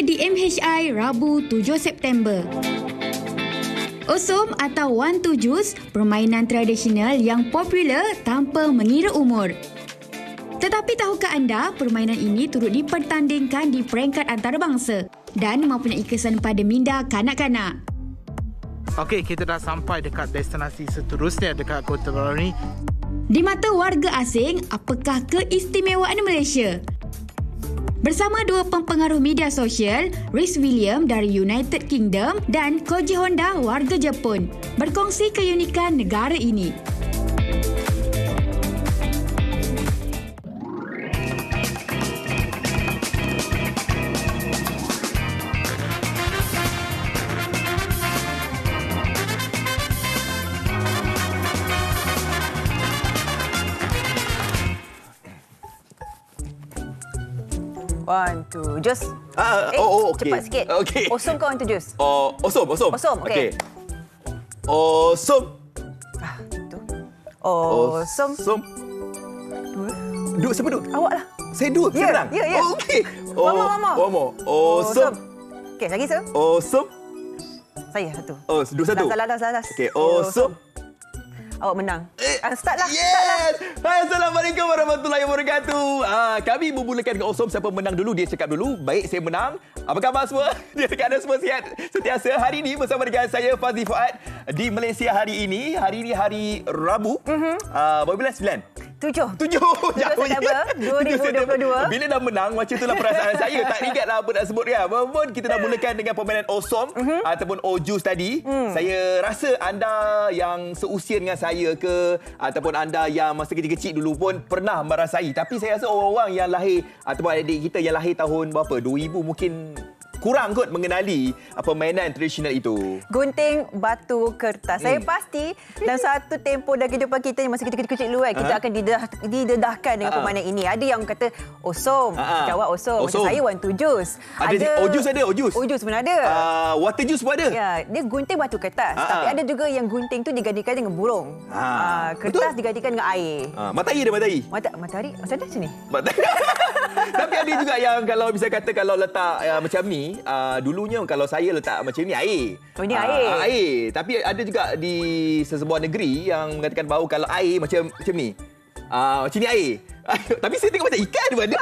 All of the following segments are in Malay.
di MHI Rabu 7 September. Osom atau Wantu Jus, permainan tradisional yang popular tanpa mengira umur. Tetapi tahukah anda, permainan ini turut dipertandingkan di peringkat antarabangsa dan mempunyai kesan pada minda kanak-kanak. Okey, kita dah sampai dekat destinasi seterusnya dekat Kota Baru ni. Di mata warga asing, apakah keistimewaan Malaysia? Bersama dua pempengaruh media sosial, Rhys William dari United Kingdom dan Koji Honda warga Jepun, berkongsi keunikan negara ini. One, two, just. Okey. Cepat sikit. Okey. Osom ke one, two, just? Osom. Osom, okey. Osom. Tu. Osom. Osom. Duk, siapa duk? Awak lah. Saya duk, saya menang. Ya. Okey. One more. Osom. Okey, lagi sir. Osom. Saya satu. Oh, dua satu. Dah. Okey, Osom. Awak menang. Start lah. Yes! Hai, Assalamualaikum warahmatullahi wabarakatuh. Kami memulakan dengan Osom. Siapa menang dulu, dia cakap dulu. Baik, saya menang. Apa khabar semua? Dia cakap anda semua sihat sentiasa. Hari ini bersama dengan saya, Fazli Fuad. Di Malaysia hari ini hari Rabu. Berapa bulan? 9? 7 September 2022. Bila dah menang, macam itulah perasaan saya. Tak ingatlah apa nak sebut dia. Walaupun kita dah mulakan dengan permainan Osom ataupun Ojus tadi. Saya rasa anda yang seusia dengan saya ke, ataupun anda yang masa kecil-kecil dulu pun pernah merasai. Tapi saya rasa orang-orang yang lahir ataupun adik kita yang lahir tahun berapa? 2000 mungkin kurang kot mengenali permainan tradisional itu. Gunting batu kertas. Saya pasti dalam satu tempoh dalam kehidupan kita yang masa kita kecil-kecil dulu kan, kita akan didedahkan dengan permainan ini. Ada yang kata Osom, jawab Osom. Macam saya One Two Jus. Ojus. Ojus pun ada. Water juice pun ada. Ya, dia gunting batu kertas. Tapi ada juga yang gunting tu digantikan dengan burung. Kertas digantikan dengan air. Matahari ada matahari. Matahari macam mana sini? Tapi ada juga yang kalau bisa kata kalau letak macam ni, dulunya kalau saya letak macam ni air. Oh, ini air. Air. Tapi ada juga di sesebuah negeri yang mengatakan bahawa kalau air macam ni. Macam ni air. Tapi saya tengok macam ikan pun ada.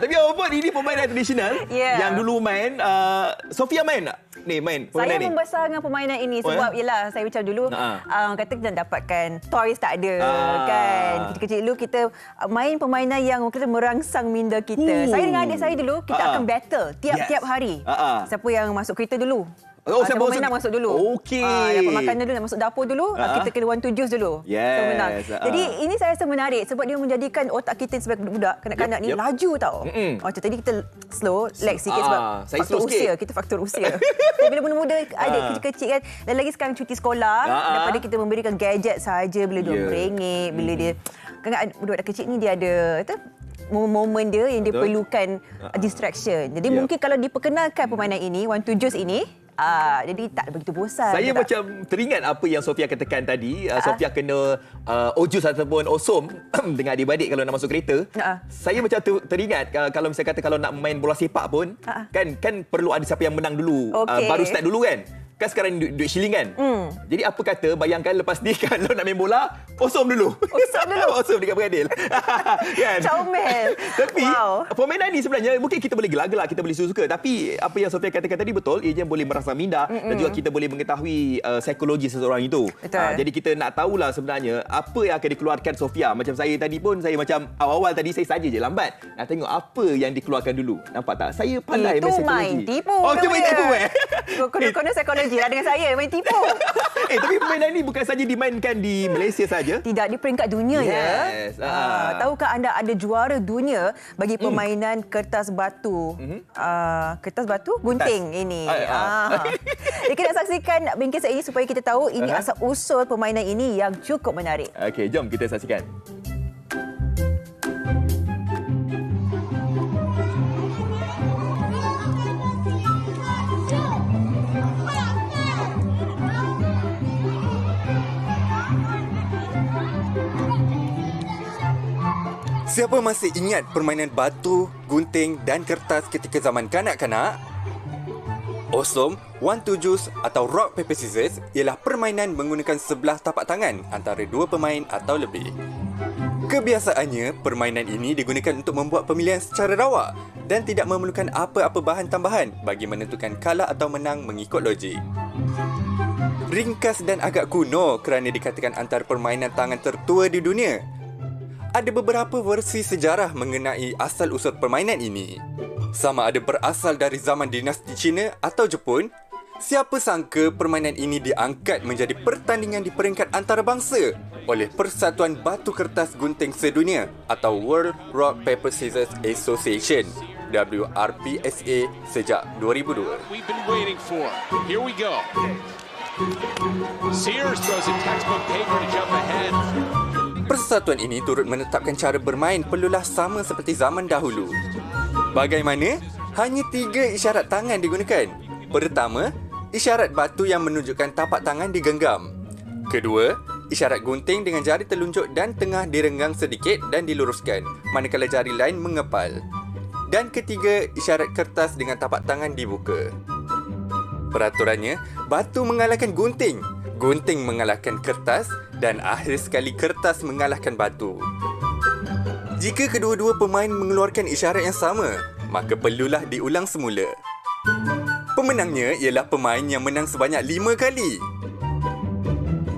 Tapi apapun, ini permainan tradisional yang dulu main. Sofia main tak? Saya membesar dengan permainan ini sebab yelah, saya macam dulu kata kita dapatkan toys tak ada kan. Kecil-kecil dulu kita main permainan yang kita merangsang minda kita. Saya dengan adik saya dulu kita akan battle tiap hari. Siapa yang masuk kereta dulu. Siapa menang masuk dulu. Okey. Dapat makanan dulu, nak masuk dapur dulu, kita kena One Two Jus dulu. So menang. Jadi ini saya rasa menarik sebab dia menjadikan otak kita sebagai budak kanak-kanak ni laju tau. Macam tadi kita slow, lag sikit sebab faktor usia. Kita faktor usia. Tapi bila muda-muda, adik kecil-kecil kan, dan lagi sekarang cuti sekolah, daripada kita memberikan gadget saja bila dia merengek, bila dia kan budak kecil ni dia ada momen dia yang dia perlukan distraction. Jadi mungkin kalau diperkenalkan permainan ini, One Two Jus ini, jadi tak begitu bosan. Saya macam teringat apa yang Sofia katakan tadi. Sofia kena Ojus ataupun Osom dengan adik-beradik kalau nak masuk kereta. Saya macam teringat kalau misalnya kata kalau nak main bola sepak pun kan perlu ada siapa yang menang dulu. Baru start dulu kan. Kan sekarang duit shilling kan. Jadi apa kata, bayangkan lepas ni kalau nak main bola, Osom dulu. Osom dekat beradil. Kan? Comel. Tapi permainan ni sebenarnya mungkin kita boleh gelak-gelak, kita boleh suka. Tapi apa yang Sofia katakan tadi betul, ia boleh merangsang minda dan juga kita boleh mengetahui psikologi seseorang itu. Jadi kita nak tahulah sebenarnya apa yang akan dikeluarkan Sofia. Macam saya tadi pun, saya macam awal-awal tadi saya saja je lambat. Nak tengok apa yang dikeluarkan dulu. Nampak tak? Saya pandai main psikologi. Itu main tipu. Itu main tipu Kena psikologi lah dengan saya, main tipu. Tapi permainan ni bukan saja dimainkan di Malaysia saja. Tidak, di peringkat dunia tahukah anda ada juara dunia bagi permainan kertas batu? Kertas batu gunting ini. Kita nak saksikan bingkisan ini supaya kita tahu ini asal usul permainan ini yang cukup menarik. Okey, jom kita saksikan. Siapa masih ingat permainan batu, gunting dan kertas ketika zaman kanak-kanak? Awesome, One Two Juice atau Rock Paper Scissors ialah permainan menggunakan sebelah tapak tangan antara dua pemain atau lebih. Kebiasaannya, permainan ini digunakan untuk membuat pemilihan secara rawak dan tidak memerlukan apa-apa bahan tambahan bagi menentukan kalah atau menang mengikut logik. Ringkas dan agak kuno kerana dikatakan antara permainan tangan tertua di dunia. Ada beberapa versi sejarah mengenai asal-usul permainan ini. Sama ada berasal dari zaman dinasti Cina atau Jepun. Siapa sangka permainan ini diangkat menjadi pertandingan di peringkat antarabangsa oleh Persatuan Batu Kertas Gunting Sedunia atau World Rock Paper Scissors Association WRPSA sejak 2002. We've been waiting for. Here we go. Sears throws a textbook paper to jump ahead. Persatuan ini turut menetapkan cara bermain perlulah sama seperti zaman dahulu. Bagaimana? Hanya 3 isyarat tangan digunakan. Pertama, isyarat batu yang menunjukkan tapak tangan digenggam. Kedua, isyarat gunting dengan jari telunjuk dan tengah direnggang sedikit dan diluruskan, manakala jari lain mengepal. Dan ketiga, isyarat kertas dengan tapak tangan dibuka. Peraturannya, batu mengalahkan gunting, gunting mengalahkan kertas dan akhir sekali kertas mengalahkan batu. Jika kedua-dua pemain mengeluarkan isyarat yang sama, maka perlulah diulang semula. Pemenangnya ialah pemain yang menang sebanyak 5 kali.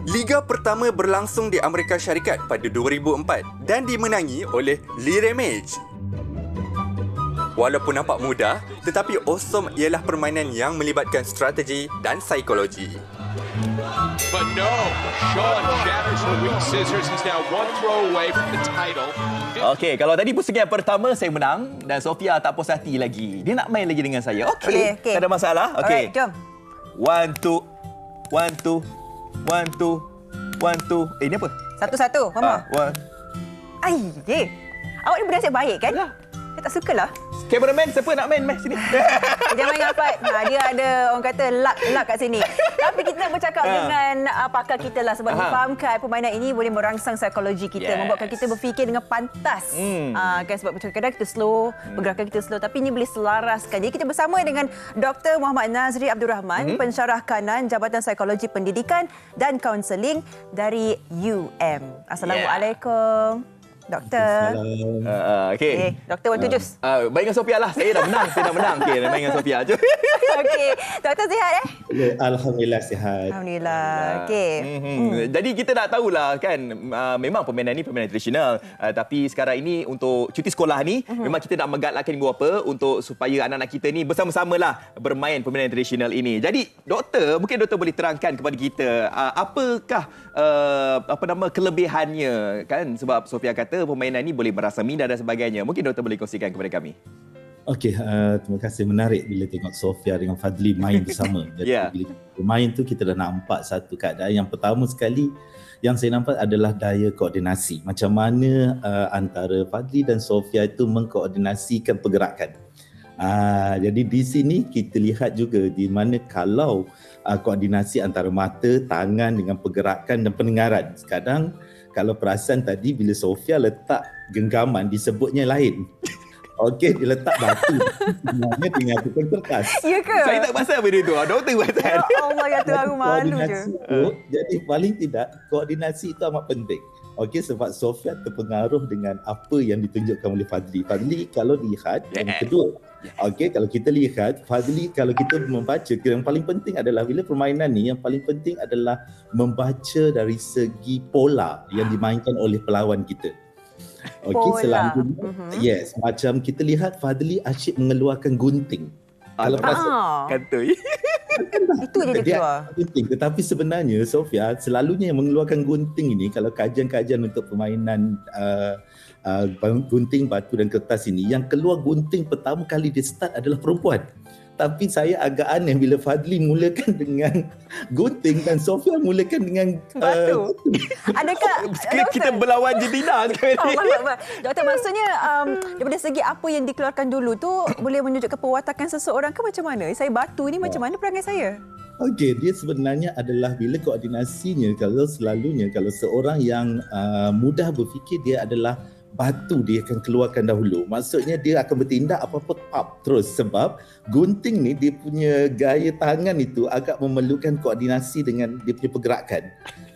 Liga pertama berlangsung di Amerika Syarikat pada 2004 dan dimenangi oleh Lee Ramage. Walaupun nampak mudah, tetapi Awesome ialah permainan yang melibatkan strategi dan psikologi. But no, Sean shatters the weak scissors. He's now one throw away from the title. Okey, kalau tadi pusingan pertama saya menang dan Sofia tak puas hati lagi. Dia nak main lagi dengan saya. Okey, Okey. tak ada masalah. Okey. Alright, jom. 1 2 1 2 1 2 1 2. Ini apa? Satu-satu, Mama. Ai, awak ni bernasib baik kan? Ya. Saya tak sukalah. Cameraman, siapa nak main? Sini. Jangan main Afat. Dia ada orang kata luck kat sini. Tapi kita nak bercakap dengan pakar kita lah sebab difahamkan permainan ini boleh merangsang psikologi kita, membuatkan kita berfikir dengan pantas. Kan sebab kadang-kadang kita slow, pergerakan kita slow, tapi ini boleh selaraskan. Jadi kita bersama dengan Dr. Muhammad Nazri Abdul Rahman, pensyarah kanan Jabatan Psikologi Pendidikan dan Kaunseling dari UM. Assalamualaikum. Doktor. Okey. Doktor One Two Juice. Baik dengan Sofia lah. Saya dah menang. Okey, main dengan Sofia je. Okey. Doktor sihat Alhamdulillah sihat. Alhamdulillah. Okey. Jadi kita nak tahulah kan, memang permainan ni permainan tradisional, tapi sekarang ini untuk cuti sekolah ni memang kita nak menggalakkan ibu bapa untuk supaya anak-anak kita ni bersama-samalah bermain permainan tradisional ini. Jadi doktor, mungkin doktor boleh terangkan kepada kita apakah kelebihannya kan, sebab Sofia kata permainan ni boleh merasa minda dan sebagainya. Mungkin doktor boleh kongsikan kepada kami. Okey, terima kasih. Menarik bila tengok Sofia dengan Fadli main bersama. Jadi bila bermain tu kita dah nampak satu keadaan. Yang pertama sekali yang saya nampak adalah daya koordinasi. Macam mana antara Fadli dan Sofia itu mengkoordinasikan pergerakan. Jadi di sini kita lihat juga di mana kalau koordinasi antara mata, tangan dengan pergerakan dan pendengaran. Sekarang kalau perasan tadi bila Sofia letak genggaman disebutnya lain. Okey, dia letak batu. Sebenarnya tinggal tukar kertas. Ya ke? Saya tak pasal benda tu. Doktor pasal. Ya Allah, ya tu aku malu je. Jadi paling tidak koordinasi itu amat penting. Okey, sebab Sofia terpengaruh dengan apa yang ditunjukkan oleh Fadli. Fadli kalau lihat yang kedua. Okey, kalau kita lihat Fadli, kalau kita membaca, yang paling penting adalah bila permainan ni, yang paling penting adalah membaca dari segi pola yang dimainkan oleh pelawan kita. Okey, selanjutnya macam kita lihat Fadli asyik mengeluarkan gunting. Kalau kantoi. Itu je dia keluar. Gunting. Tetapi sebenarnya Sofia selalunya yang mengeluarkan gunting ini, kalau kajian-kajian untuk permainan gunting, batu dan kertas ini, yang keluar gunting pertama kali dia start adalah perempuan. Tapi saya agak aneh bila Fadli mulakan dengan gunting dan Sofia mulakan dengan batu. Adakah kita berlawan Jedina sekarang ni? Doktor, maksudnya daripada segi apa yang dikeluarkan dulu tu boleh menunjukkan perwatakan seseorang ke macam mana? Saya batu ni macam mana perangai saya? Okey, dia sebenarnya adalah bila koordinasinya, kalau selalunya kalau seorang yang mudah berfikir, dia adalah batu dia akan keluarkan dahulu. Maksudnya dia akan bertindak apa-apa up terus sebab gunting ni dia punya gaya tangan itu agak memerlukan koordinasi dengan dia punya pergerakan.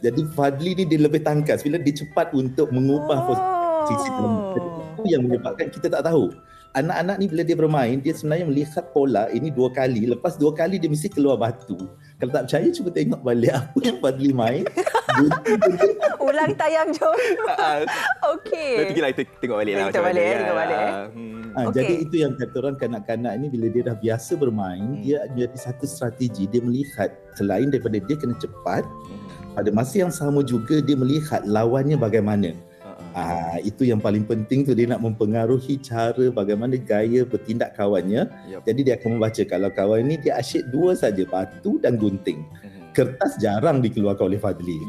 Jadi Fadli ni dia lebih tangkas bila dia cepat untuk mengubah posisi dalam. Itu yang menyebabkan kita tak tahu. Anak-anak ni bila dia bermain, dia sebenarnya melihat pola ini 2 kali. Lepas 2 kali dia mesti keluar batu. Kalau tak percaya, cuba tengok balik apa yang Fadli main. Ulang tayang, jom. Okey. Nanti kita tengok balik lah. Tengok balik. Jadi itu yang kata orang kanak-kanak ni bila dia dah biasa bermain, dia jadi satu strategi. Dia melihat selain daripada dia kena cepat, pada masa yang sama juga dia melihat lawannya bagaimana. Itu yang paling penting tu, dia nak mempengaruhi cara bagaimana gaya bertindak kawannya. Jadi dia akan membaca kalau kawan ni dia asyik 2 saja, batu dan gunting. Kertas jarang dikeluarkan oleh Fadli.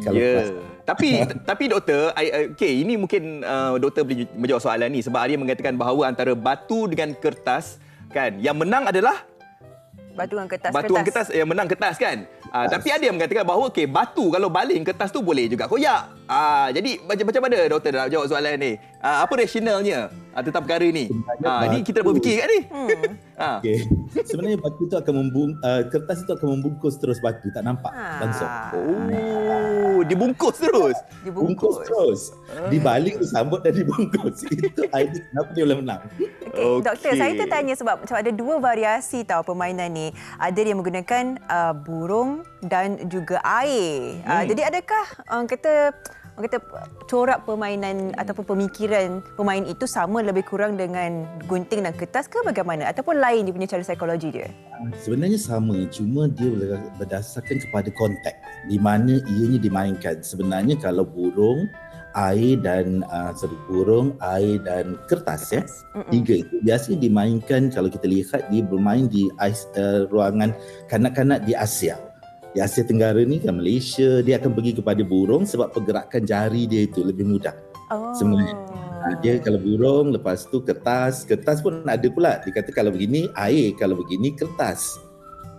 Tapi doktor, ini mungkin doktor boleh menjawab soalan ni sebab Arya mengatakan bahawa antara batu dengan kertas kan, yang menang adalah batu dengan kertas. Batu dengan kertas yang menang kertas kan. Tapi ada yang mengatakan bahawa batu kalau baling kertas tu boleh juga koyak. Jadi macam mana doktor nak jawab soalan ni? Apa rasionalnya tentang perkara ni? Ni kita dah berfikir kat ni. Sebenarnya batu tu akan kertas itu akan membungkus terus batu, tak nampak langsung. Dibungkus terus. Dibungkus terus. Dibaling, disambut dan dibungkus. Itu idea kenapa dia boleh menang. Doktor, saya tertanya sebab macam ada 2 variasi permainan ni. Ada yang menggunakan burung dan juga air. Jadi adakah orang kata corak permainan ataupun pemikiran pemain itu sama lebih kurang dengan gunting dan kertas ke bagaimana? Ataupun lain dia punya cara psikologi dia? Sebenarnya sama, cuma dia berdasarkan kepada konteks di mana ianya dimainkan. Sebenarnya kalau burung, air dan kertas 3 itu biasanya dimainkan. Kalau kita lihat dia bermain di ruangan kanak-kanak di Asia. Di Asia Tenggara ni kan, Malaysia, dia akan pergi kepada burung sebab pergerakan jari dia itu lebih mudah. Sebenarnya dia kalau burung, lepas tu kertas pun ada pula. Dia kata kalau begini air, kalau begini kertas.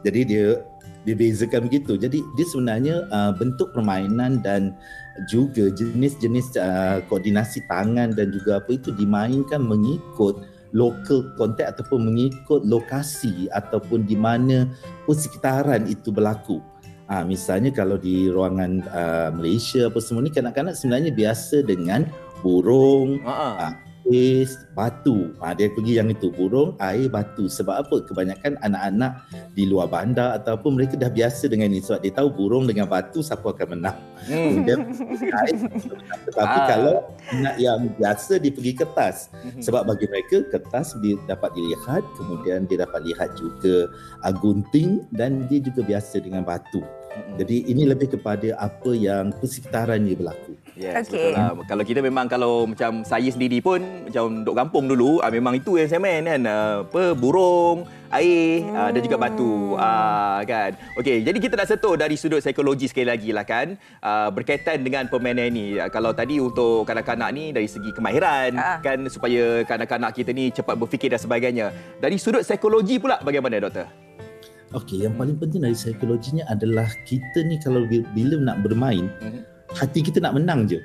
Jadi dia bezakan begitu. Jadi dia sebenarnya bentuk permainan dan juga jenis-jenis koordinasi tangan dan juga apa itu dimainkan mengikut local konteks ataupun mengikut lokasi ataupun di mana persekitaran itu berlaku. Misalnya kalau di ruangan Malaysia apa semua ni, kanak-kanak sebenarnya biasa dengan burung, batu. Dia pergi yang itu, burung, air, batu. Sebab apa? Kebanyakan anak-anak di luar bandar ataupun mereka dah biasa dengan ini sebab dia tahu burung dengan batu siapa akan menang. Tetapi kalau anak yang biasa dia pergi kertas. Sebab bagi mereka kertas dia dapat dilihat, kemudian dia dapat lihat juga gunting dan dia juga biasa dengan batu. Jadi ini lebih kepada apa yang persekitarannya berlaku. Yes, betul lah. Kalau kita memang, kalau macam saya sendiri pun macam duk kampung dulu, memang itu yang saya main kan, burung, air dan juga batu kan. Okey, jadi kita nak sentuh dari sudut psikologi sekali lagi lah kan, berkaitan dengan permainan ni. Kalau tadi untuk kanak-kanak ni dari segi kemahiran kan, supaya kanak-kanak kita ni cepat berfikir dan sebagainya. Dari sudut psikologi pula bagaimana doktor? Okey, yang paling penting dari psikologinya adalah kita ni kalau bila nak bermain, hati kita nak menang je.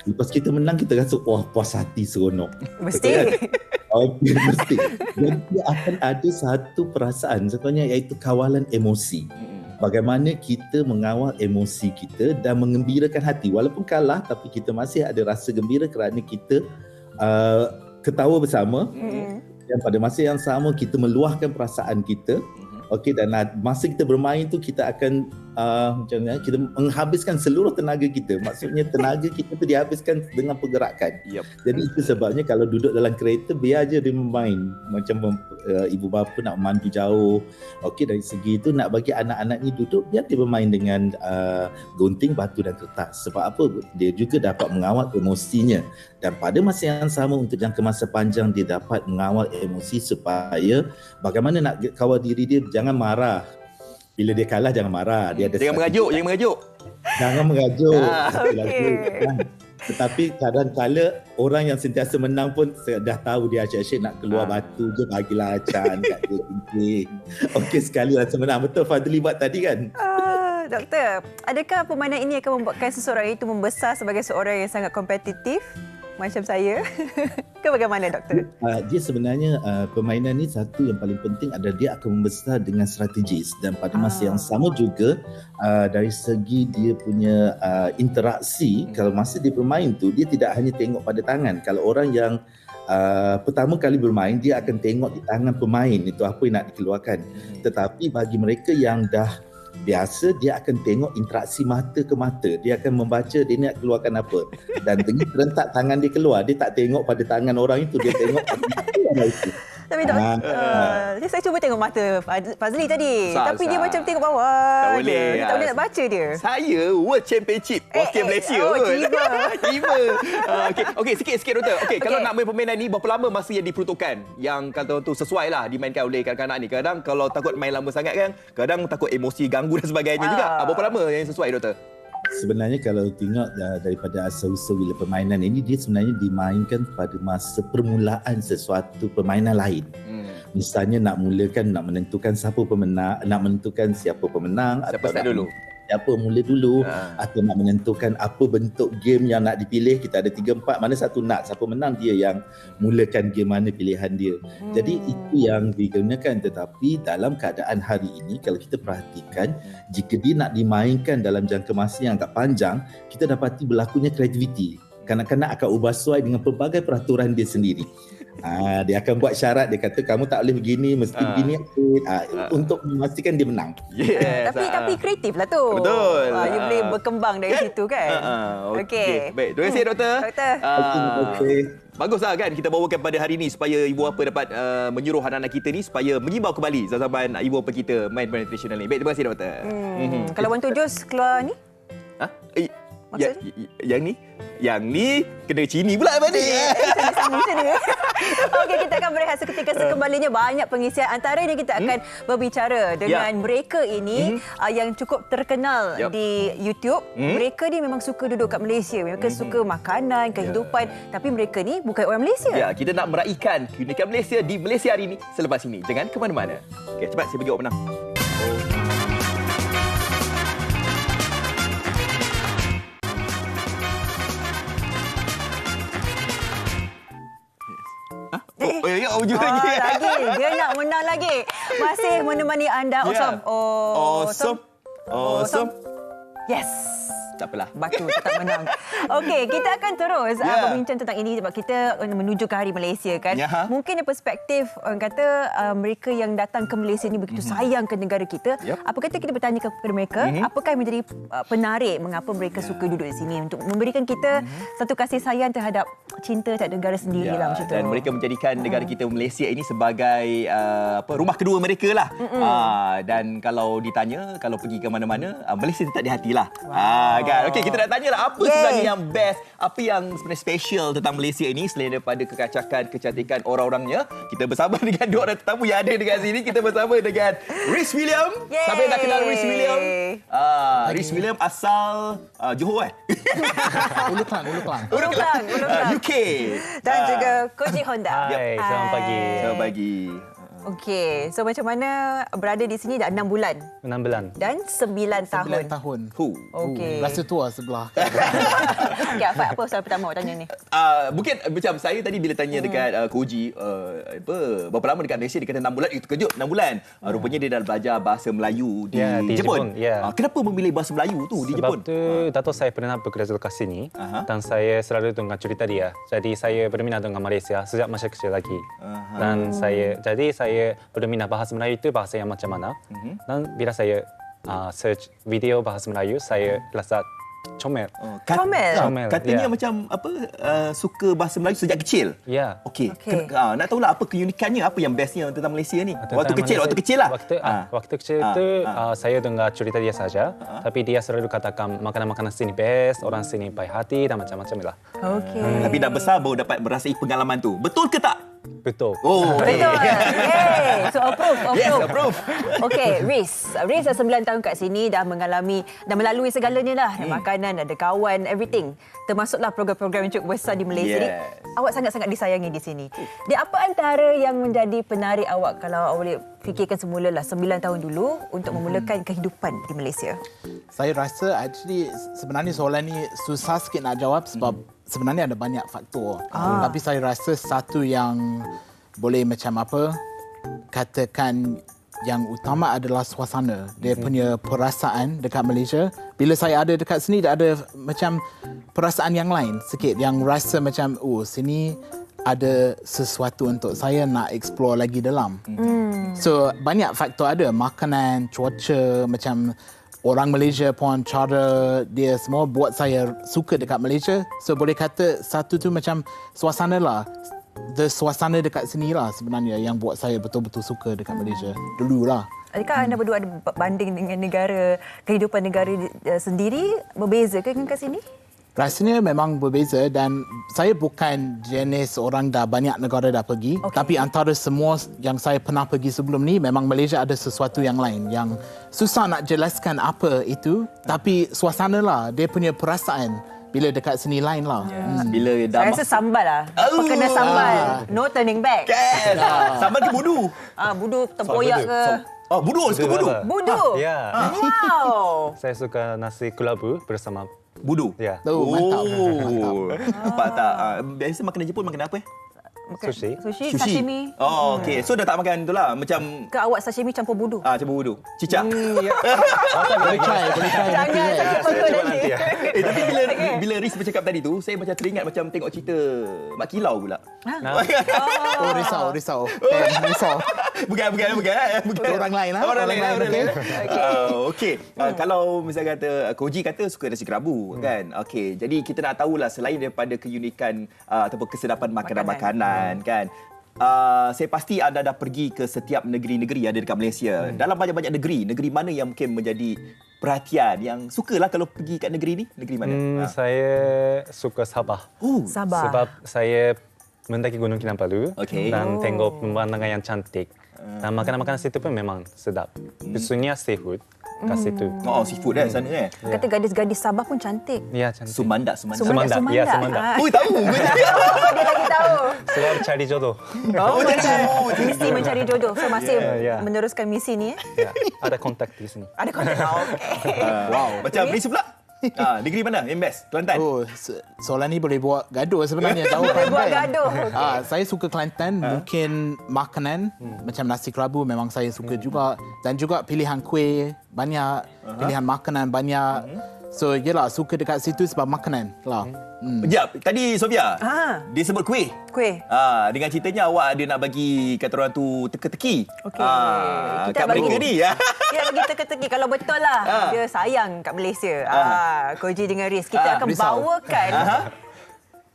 Lepas kita menang, kita rasa wah, puas hati, seronok. Mesti. Okey, mesti. Dan dia akan ada satu perasaan sebenarnya, iaitu kawalan emosi. Bagaimana kita mengawal emosi kita dan mengembirakan hati. Walaupun kalah, tapi kita masih ada rasa gembira kerana kita ketawa bersama. Dan pada masa yang sama, kita meluahkan perasaan kita. Okey, dan masa kita bermain tu kita akan macam mana, kita menghabiskan seluruh tenaga kita. Maksudnya tenaga kita tu dihabiskan dengan pergerakan. Jadi itu sebabnya kalau duduk dalam kereta, biar je dia bermain. Macam ibu bapa nak memandu jauh. Okey, dari segi itu nak bagi anak-anak ni duduk, biar dia bermain dengan gunting, batu dan kertas. Sebab apa? Dia juga dapat mengawal emosinya. Dan pada masa yang sama, untuk jangka masa panjang, dia dapat mengawal emosi supaya bagaimana nak kawal diri dia, jangan marah. Bila dia kalah, jangan marah. Dia ada jangan mengajuk. Jangan mengajuk. Okay. Tetapi kadang-kala orang yang sentiasa menang pun dah tahu dia asyik-asyik nak keluar batu je, bagilah acan kat dia tinggi. Okey, sekali rasa menang. Betul Fadli buat tadi kan? Doktor, adakah permainan ini akan membuatkan seseorang itu membesar sebagai seorang yang sangat kompetitif? macam saya. Ke bagaimana, Doktor? Dia sebenarnya permainan ni satu yang paling penting adalah dia akan membesar dengan strategis dan pada masa yang sama juga dari segi dia punya interaksi. Kalau masa dia bermain tu, dia tidak hanya tengok pada tangan. Kalau orang yang pertama kali bermain, dia akan tengok di tangan pemain itu apa yang nak dikeluarkan. Tetapi bagi mereka yang dah biasa, dia akan tengok interaksi mata ke mata. Dia akan membaca dia nak keluarkan apa. Dan dengan serentak tangan dia keluar, dia tak tengok pada tangan orang itu, dia tengok pada mata orang itu. Tapi saya cuba tengok mata Fazli tadi. Tapi dia macam tengok bawah. Tak boleh. Dia tak boleh nak baca dia. Saya World Championship Okey Malaysia. Okey, sikit doktor. Okey, kalau nak main permainan ni, berapa lama masa yang diperuntukkan? Yang kata tu sesuai lah dimainkan oleh kanak-kanak ni. Kadang kalau takut main lama sangat kan, kadang takut emosi ganggu dan sebagainya juga. Berapa lama yang sesuai, doktor? Sebenarnya kalau tengok daripada asal-usul bila permainan ini, dia sebenarnya dimainkan pada masa permulaan sesuatu permainan lain. Misalnya nak menentukan siapa pemenang, nak menentukan siapa pemenang, siapa start dulu, siapa mula dulu, atau nak menentukan apa bentuk game yang nak dipilih. Kita ada 3-4, mana satu nak, siapa menang dia yang mulakan game mana pilihan dia. Jadi itu yang digunakan. Tetapi dalam keadaan hari ini, kalau kita perhatikan, jika dia nak dimainkan dalam jangka masa yang agak panjang, kita dapati berlakunya kreativiti. Kanak-kanak akan ubah sesuai dengan pelbagai peraturan dia sendiri. Dia akan buat syarat, dia kata kamu tak boleh begini, mesti begini untuk memastikan dia menang. Tapi kreatif lah tu. Betul. Dia boleh berkembang dari situ kan. Okey. Baik, terima kasih doktor. Baguslah kan kita bawakan pada hari ini supaya ibu bapa dapat menyuruh anak-anak kita ni supaya mengimbau kembali zaman ibu bapa kita main permainan tradisional ni. Baik, terima kasih doktor. Kalau Wan Tujus keluar ni? Yang ni kena Cini pula apa ni? Okey, kita akan berehat seketika. Sekembalinya banyak pengisian. Antaranya kita akan berbicara dengan mereka ini yang cukup terkenal di YouTube. Mereka ni memang suka duduk kat Malaysia. Mereka suka makanan, kehidupan. Tapi mereka ni bukan orang Malaysia. Ya, kita nak meraihkan keunikan Malaysia di Malaysia hari ini selepas ini. Jangan ke mana-mana. Okey, cepat saya bagi awak menang. Lagi. Dia nak menang lagi. Masih menemani anda. Awesome. Yes. Tak apalah. Batu tetap menang. Okey, kita akan terus berbincang tentang ini sebab kita menuju ke Hari Malaysia kan. Mungkin dari perspektif orang kata mereka yang datang ke Malaysia ni begitu sayang ke negara kita. Apa kata kita bertanya kepada mereka, apakah yang menjadi penarik mengapa mereka suka duduk di sini untuk memberikan kita satu kasih sayang terhadap cinta terhadap negara sendiri lah macam tu. Dan mereka menjadikan negara kita Malaysia ini sebagai rumah kedua mereka lah. Dan kalau ditanya, kalau pergi ke mana-mana, Malaysia tetap di hatilah. Kan? Okey, kita nak tanyalah apa sebenarnya yang best, apa yang sebenarnya special tentang Malaysia ini selain daripada kekacakan, kecantikan orang-orangnya. Kita bersama dengan dua orang tetamu yang ada dekat sini. Kita bersama dengan Rhys William. Siapa yang dah kenal Rhys William? Rhys William asal Johor Ulu Klang. UK. Dan juga Koji Honda. Selamat pagi. Selamat pagi. Okey, so macam mana berada di sini dah 6 bulan? 6 bulan. Dan 9 tahun. 9 tahun. Okey. Rasa tua sebelah. Okey, apa soal pertama awak tanya ni? Mungkin macam saya tadi bila tanya dekat Koji, berapa lama dekat Malaysia, dia kata 6 bulan. Itu terkejut, 6 bulan. Rupanya dia dah belajar bahasa Melayu di Jepun. Kenapa memilih bahasa Melayu tu di Jepun? Sebab tu datuk saya pernah bekerja kat sini dan saya selalu dengar cerita dia. Jadi saya berminat dengan Malaysia sejak masa kecil lagi. Dan saya berminat bahasa Melayu itu bahasa yang macam mana. Dan bila saya search video bahasa Melayu, saya rasa comel. Comel. Katanya macam apa, suka bahasa Melayu sejak kecil. Ya. Okey. Nak tahulah apa keunikannya, apa yang bestnya tentang Malaysia ni. Waktu kecil lah. Waktu kecil tu saya dengar cerita dia saja, tapi dia selalu katakan makanan-makanan sini best, orang sini baik hati dan macam-macam lah. Okey. Tapi dah besar baru dapat merasai pengalaman tu. Betul ke tak? Betul. Betul. So approve. Yes, approve. Okey, Rhys dah 9 tahun kat sini, dah melalui segalanya lah. Makanan, ada kawan, everything. Termasuklah program-program yang cukup besar di Malaysia ni. Awak sangat-sangat disayangi di sini. Dia apa antara yang menjadi penarik awak kalau awak boleh fikirkan semula lah 9 tahun dulu untuk memulakan kehidupan di Malaysia? Saya rasa actually sebenarnya soalan ni susah sikit nak jawab sebab sebenarnya ada banyak faktor. Tapi saya rasa satu yang boleh macam apa, katakan yang utama adalah suasana. Dia punya perasaan dekat Malaysia. Bila saya ada dekat sini, dia ada macam perasaan yang lain sikit. Yang rasa macam, sini ada sesuatu untuk saya nak explore lagi dalam. So, banyak faktor ada. Makanan, cuaca, macam orang Malaysia pun cara dia semua buat saya suka dekat Malaysia. So, boleh kata satu tu macam suasana lah. Suasana dekat sini lah sebenarnya yang buat saya betul-betul suka dekat Malaysia dululah. Adakah anda berdua ada banding dengan kehidupan negara sendiri berbeza ke dengan kat sini? Rasanya memang berbeza dan saya bukan jenis orang dah banyak negara dah pergi. Tapi antara semua yang saya pernah pergi sebelum ni, memang Malaysia ada sesuatu yang lain yang susah nak jelaskan apa itu. Tapi suasana lah, dia punya perasaan. Bila dekat sini lain lah. Bila dah saya rasa sambal lah. Kena sambal. No turning back. Sambal ke budu? Budu tempoyak ke? Budu. Suka budu? Budu? Ya. Wow. Saya suka nasi kelabu bersama budu. Ya. Mantap. Nampak tak? Biasa makanan Jepun makan apa? Sushi. Sashimi. Okey. So dah tak makan tu lah. Macam ke awak sashimi campur budu? Campur budu. Cicak. Boleh try. Jangan nanti. Tapi bila Riz bercakap tadi tu, saya macam teringat macam tengok cerita Mak Kilau pula. Risau. Bukan. Orang lain lah. Orang lain. Okey. Kalau misalnya kata Koji kata suka nasi kerabu kan. Okey. Jadi kita nak tahulah selain daripada keunikan ataupun kesedapan makanan kan. Saya pasti anda dah pergi ke setiap negeri-negeri yang ada dekat Malaysia. Dalam banyak-banyak negeri mana yang mungkin menjadi perhatian yang sukalah kalau pergi kat negeri ni? Negeri mana? Saya suka Sabah. Sabah. Sebab saya mendaki Gunung Kinabalu dan tengok pemandangan yang cantik. Dan makanan-makanan situ pun memang sedap. Khususnya seafood kat situ. Seafood sana Kata gadis-gadis Sabah pun cantik. Ya, cantik. Sumandak. Ya, Sumandak. Tahu. Dia lagi tahu. Selalu cari jodoh. Misi mencari jodoh. So masih meneruskan misi ni. Ya, ada kontak di sini. Ada kontak. Okey. Wow. Macam Riz pula? Negeri mana yang best? Kelantan? Soalan ni boleh buat gaduh sebenarnya. Boleh buat gaduh. Saya suka Kelantan. Mungkin makanan macam nasi kerabu memang saya suka juga. Dan juga pilihan kuih banyak. Pilihan makanan banyak. So yelah, suka dekat situ sebab makanan lah. Sekejap, tadi Sofia dia sebut kuih. Dengan ceritanya awak ada nak bagi kata orang tu teka-teki. Kita kat mereka ni. Kita bagi teka-teki. Kalau betul lah dia sayang kat Malaysia. Koji dengan Riz, kita akan bawakan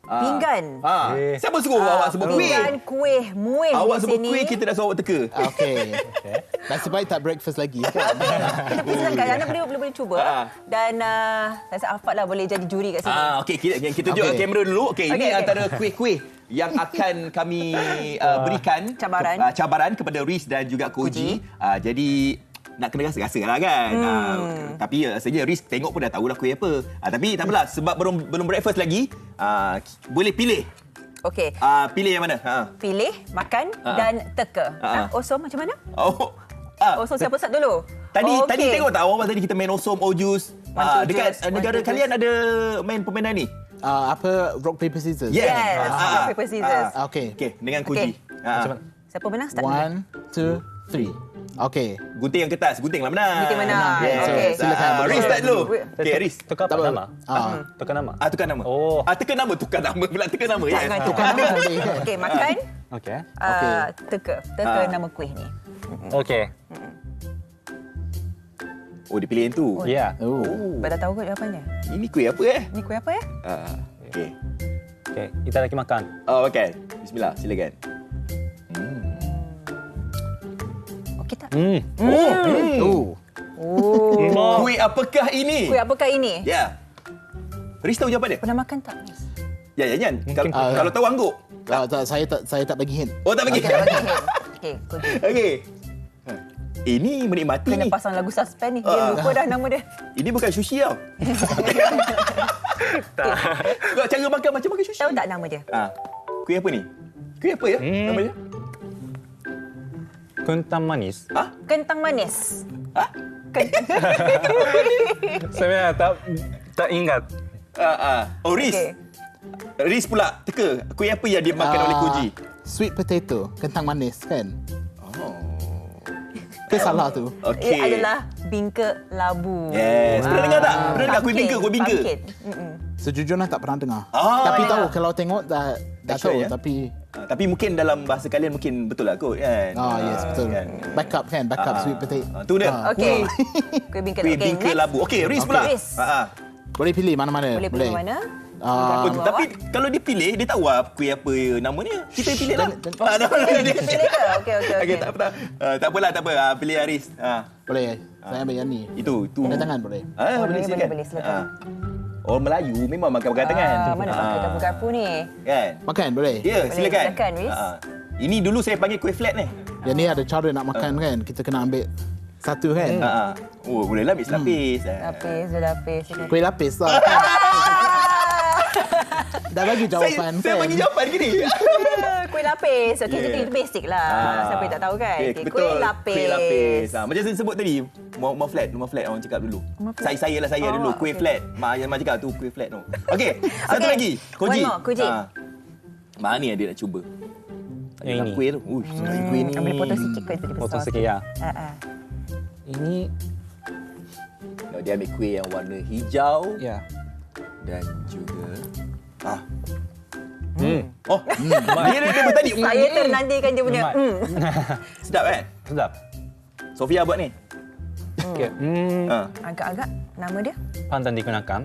pinggan. Siapa suruh awak sebut kuih? Pinggan kuih muih awak di sebut sini. kuih, kita nak suruh awak teka. Okey. Nasib baik tak breakfast lagi. Kita persilakan. Anda boleh cuba. Dan saya rasa Afad lah boleh jadi juri kat sini. Okey, kita tunjuk kamera dulu. Okey, ini antara kuih-kuih yang akan kami berikan cabaran kepada Riz dan juga Koji. Jadi nak kena rasa-rasa lah kan. Tapi rasanya Riz tengok pun dah tahulah kuih apa. Tapi tak apalah, sebab belum breakfast lagi, boleh pilih. Okey. Pilih yang mana? Pilih, makan dan teka. Osom macam mana? Osom siapa start dulu? Tadi tengok tak awak tadi kita main Osom, Ojus. Dekat negara kalian ada main permainan ni? Rock, paper, scissors? Yes. Rock, paper, scissors. Okey, dengan Koji. Siapa menang? Start 1, 2, 3. Okey. Gunting yang kertas. Gunting lah menang. Gunting menang. Okey. Silakan. Riz start dulu. Okey, Riz. Tukar apa nama? Tukar nama. Tukar nama. Tukar nama. Tukar nama pula. Tukar nama. Jangan tukar nama. Okey, makan. Okey. Teka nama kuih ni. Okey. Dia pilih yang tu. Ya. Dah tahu kot jawapannya. Ini kuih apa Ini kuih apa ya? Okey. Okey, kita lagi makan. Makan. Bismillah, silakan. Okey tak? Kuih apakah ini? Kuih apakah ini? Ya. Riz tahu jawapan dia? Pernah makan tak? Ya, Yan. Kalau tahu angguk. Saya tak bagi hint. Tak bagi. Okey, Koji. Okey. Ini menikmati Kena ni. pasang lagu suspend ni. Dia lupa dah nama dia. Ini bukan sushi tau. Tak. Cara makan macam makan sushi. Tahu tak nama dia? Kuih apa ni? Kuih apa ya? Nama dia? Kentang manis. Kentang manis. Saya tak ingat. Oh, Riz. Okey. Riz pula teka. Kuih apa yang dia makan oleh Koji? Sweet potato, kentang manis kan? Ke salah tu? Okey. Ia adalah bingka labu. Yes. Pernah dengar tak? Pernah dengar kuih bingka? Kuih bingka? Pumpkin. Sejujurnya tak pernah dengar. tak Tapi tahu, dengar. kalau tengok dah Sure, tahu. ya? Tapi mungkin dalam bahasa kalian mungkin betul lah kot kan? Yes, betul. Kan? Backup kan? Backup sweet potato. Tu dia. Okey. Kuih bingka Kuih labu. bingka next. labu. Okey, Riz pula. Riz. Boleh pilih mana-mana. Boleh pilih mana? Tapi kalau dia pilih, dia tahu lah kuih apa namanya. Kita pilih lah. Pilih ke? Okey. Okey, tak apa. Tak apalah, tak apa. Pilih Haris. Boleh. Saya ambil yang ni. Itu. Pakai tangan boleh? Boleh, silakan. Orang Melayu memang makan pakai tangan. Mana pakai garpu ni? Kan? Makan boleh? Ya, silakan. Silakan, Riz. Ini dulu saya panggil kuih flat ni. Yang ni ada cara nak makan kan? Kita kena ambil satu kan? Oh, boleh lapis-lapis. Lapis. Kuih lapis lah. Dah bagi jawapan Saya bagi jawapan gini. Kuih lapis. Okey, itu basic lah. Siapa yang tak tahu kan? Okay, Okey, betul. kuih lapis. Kuih lapis. Macam saya sebut tadi, rumah flat orang cakap dulu. Saya dulu kuih flat. Mak cakap tu kuih flat tu. Okey, satu lagi. Koji. One more, Koji. Mana yang dia nak cuba? Yang ini. Kuih tu. Kuih ni. Boleh potong sikit kuih tadi besar. Potong sikit ya. Ini Dia ambil kuih yang warna hijau ya. dan juga dia bertadi. Saya ternantikan dia punya. Sedap kan? Sedap. Sofia buat ni. Okey. Agak-agak nama dia? Pandan digunakan.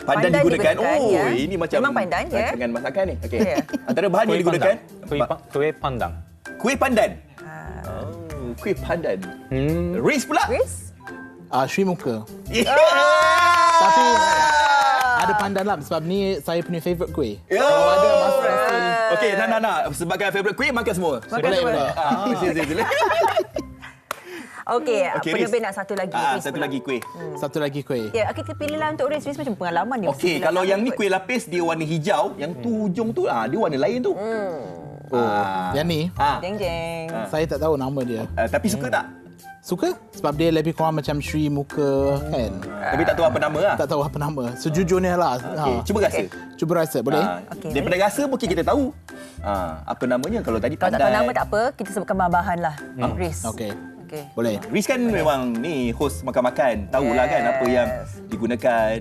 Pandan digunakan. Oh, ya. ini macam Memang pandan ya. rancangan masakan ni. Okey. Ya. Antara bahan yang digunakan Kuih pandan. kuih pandan. Kuih pandan. Riz pula. Riz? Sri muka. Tapi ada pandan lah sebab ni saya punya favourite kuih. Kalau ada masa Okey, nak. Sebagai favourite kuih makan semua. boleh. Sila. Okey, Riz. penerbit nak satu lagi. Riz Satu pula. lagi kuih. Satu lagi kuih. Ya, kita pilihlah untuk Riz. Riz macam pengalaman dia. Okey, Mesti kalau pilih yang ni kot. kuih lapis dia warna hijau, yang tu ujung tu dia warna lain tu. Yang ni Jeng. saya tak tahu nama dia. Tapi suka tak? Suka? Sebab dia lebih kurang macam Sri muka kan. Tapi tak tahu apa nama lah. Tak tahu apa nama. Sejujurnya lah. Okey, cuba rasa. Cuba rasa boleh? Okey, Daripada rasa mungkin kita tahu. Apa namanya kalau tadi Kalau pandan. tak tahu nama tak apa, kita sebutkan bahan-bahan lah. Riz. Okey. Okey. Boleh. Riz kan memang ni host makan-makan. Tahulah kan apa yang digunakan.